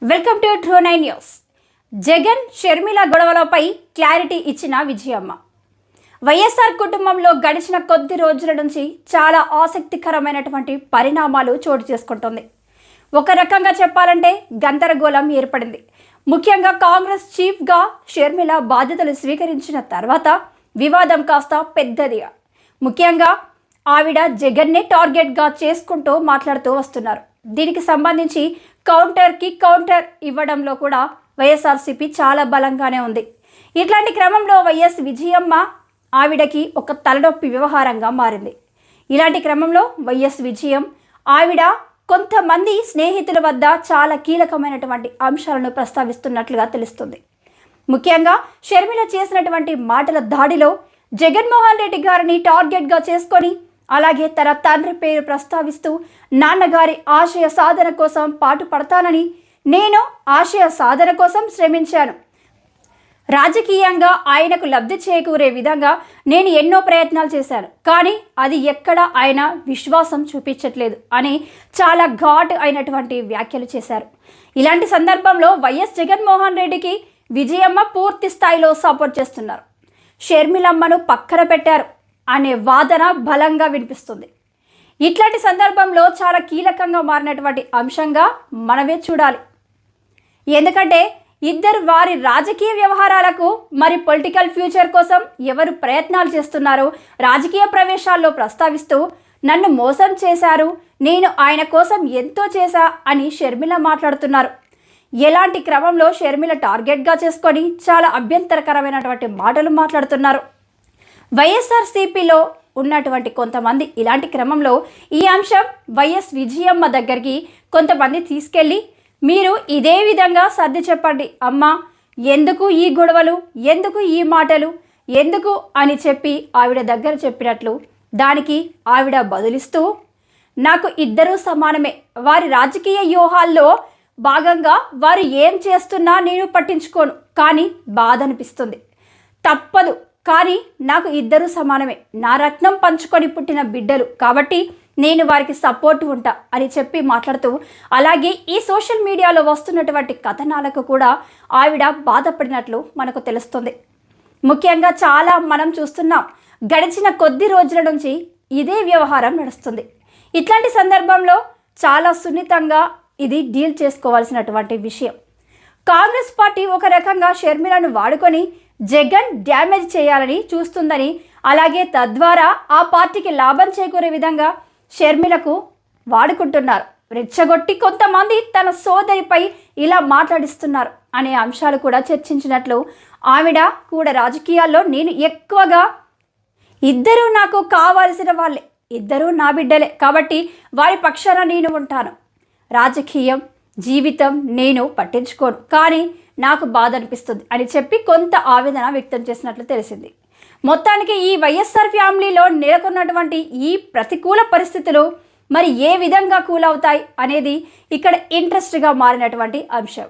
Welcome to true nine news. Jagan Sharmila గొడవలపై clarity ఇచ్చిన విజయమ్మ. వైఎస్ఆర్ కుటుంబంలో గడిచిన కొద్ది రోజుల నుంచి చాలా ఆసక్తికరమైనటువంటి పరిణామాలు చోటు చేసుకుంటుంది. ఒక రకంగా చెప్పాలంటే గందరగోళం ఏర్పడింది. ముఖ్యంగా కాంగ్రెస్ చీఫ్గా షర్మిల బాధ్యతలు స్వీకరించిన తర్వాత వివాదం కాస్త పెద్దది. ముఖ్యంగా ఆవిడ జగన్నే టార్గెట్గా చేసుకుంటూ మాట్లాడుతూ వస్తున్నారు. దీనికి సంబంధించి కౌంటర్కి కౌంటర్ ఇవ్వడంలో కూడా వైఎస్ఆర్సీపీ చాలా బలంగానే ఉంది. ఇట్లాంటి క్రమంలో వైఎస్ విజయమ్మ ఆవిడకి ఒక తలనొప్పి వ్యవహారంగా మారింది. ఇలాంటి క్రమంలో వైఎస్ విజయం ఆవిడ కొంతమంది స్నేహితుల వద్ద చాలా కీలకమైనటువంటి అంశాలను ప్రస్తావిస్తున్నట్లుగా తెలుస్తుంది. ముఖ్యంగా షర్మిల చేసినటువంటి మాటల దాడిలో జగన్మోహన్ రెడ్డి గారిని టార్గెట్గా చేసుకొని అలాగే తన తండ్రి పేరు ప్రస్తావిస్తూ నాన్నగారి ఆశయ సాధన కోసం పాటుపడతానని, నేను ఆశయ సాధన కోసం శ్రమించాను, రాజకీయంగా ఆయనకు లబ్ధి చేకూరే విధంగా నేను ఎన్నో ప్రయత్నాలు చేశాను, కానీ అది ఎక్కడ ఆయన విశ్వాసం చూపించట్లేదు అని చాలా ఘాటు అయినటువంటి వ్యాఖ్యలు చేశారు. ఇలాంటి సందర్భంలో వైఎస్ జగన్మోహన్ రెడ్డికి విజయమ్మ పూర్తి స్థాయిలో సపోర్ట్ చేస్తున్నారు. షర్మిలమ్మను పక్కన పెట్టారు అనే వాదన బలంగా వినిపిస్తుంది. ఇట్లాంటి సందర్భంలో చాలా కీలకంగా మారినటువంటి అంశంగా మనమే చూడాలి. ఎందుకంటే ఇద్దరు వారి రాజకీయ వ్యవహారాలకు మరి పొలిటికల్ ఫ్యూచర్ కోసం ఎవరు ప్రయత్నాలు చేస్తున్నారో రాజకీయ ప్రవేశాల్లో ప్రస్తావిస్తూ నన్ను మోసం చేశారు, నేను ఆయన కోసం ఎంతో చేశా అని షర్మిల మాట్లాడుతున్నారు. ఎలాంటి క్రమంలో షర్మిల టార్గెట్గా చేసుకొని చాలా అభ్యంతరకరమైనటువంటి మాటలు మాట్లాడుతున్నారు. వైఎస్ఆర్సీపీలో ఉన్నటువంటి కొంతమంది ఇలాంటి క్రమంలో ఈ అంశం వైఎస్ విజయమ్మ దగ్గరికి కొంతమంది తీసుకెళ్ళి, మీరు ఇదే విధంగా సర్ది చెప్పండి అమ్మా, ఎందుకు ఈ గొడవలు, ఎందుకు ఈ మాటలు, ఎందుకు అని చెప్పి ఆవిడ దగ్గర చెప్పినట్లు దానికి ఆవిడ బదులిస్తూ, నాకు ఇద్దరూ సమానమే, వారి రాజకీయ వ్యూహాల్లో భాగంగా వారు ఏం చేస్తున్నా నేను పట్టించుకోను, కానీ బాధ అనిపిస్తుంది, తప్పదు, కానీ నాకు ఇద్దరూ సమానమే, నా రత్నం పంచుకొని పుట్టిన బిడ్డలు కాబట్టి నేను వారికి సపోర్ట్ ఉంటా అని చెప్పి మాట్లాడుతూ, అలాగే ఈ సోషల్ మీడియాలో వస్తున్నటువంటి కథనాలకు కూడా ఆవిడ బాధపడినట్లు మనకు తెలుస్తుంది. ముఖ్యంగా చాలా మనం చూస్తున్నాం, గడిచిన కొద్ది రోజుల నుంచి ఇదే వ్యవహారం నడుస్తుంది. ఇట్లాంటి సందర్భంలో చాలా సున్నితంగా ఇది డీల్ చేసుకోవాల్సినటువంటి విషయం. కాంగ్రెస్ పార్టీ ఒక రకంగా షర్మిలను వాడుకొని జగన్ డ్యామేజ్ చేయాలని చూస్తుందని, అలాగే తద్వారా ఆ పార్టీకి లాభం చేకూరే విధంగా షర్మిలకు వాడుకుంటున్నారు. రెచ్చగొట్టి కొంతమంది తన సోదరిపై ఇలా మాట్లాడిస్తున్నారు అనే అంశాలు కూడా చర్చించినట్లు ఆవిడ కూడా రాజకీయాల్లో నేను ఎక్కువగా ఇద్దరూ నాకు కావాల్సిన వాళ్ళే, ఇద్దరూ నా బిడ్డలే కాబట్టి వారి పక్షాన నేను ఉంటాను, రాజకీయం జీవితం నేను పట్టించుకోను, కానీ నాకు బాధ అనిపిస్తుంది అని చెప్పి కొంత ఆవేదన వ్యక్తం చేసినట్లు తెలిసింది. మొత్తానికి ఈ వైఎస్ఆర్ ఫ్యామిలీలో నెలకొన్నటువంటి ఈ ప్రతికూల పరిస్థితులు మరి ఏ విధంగా కూల్ అవుతాయి అనేది ఇక్కడ ఇంట్రెస్ట్గా మారినటువంటి అంశం.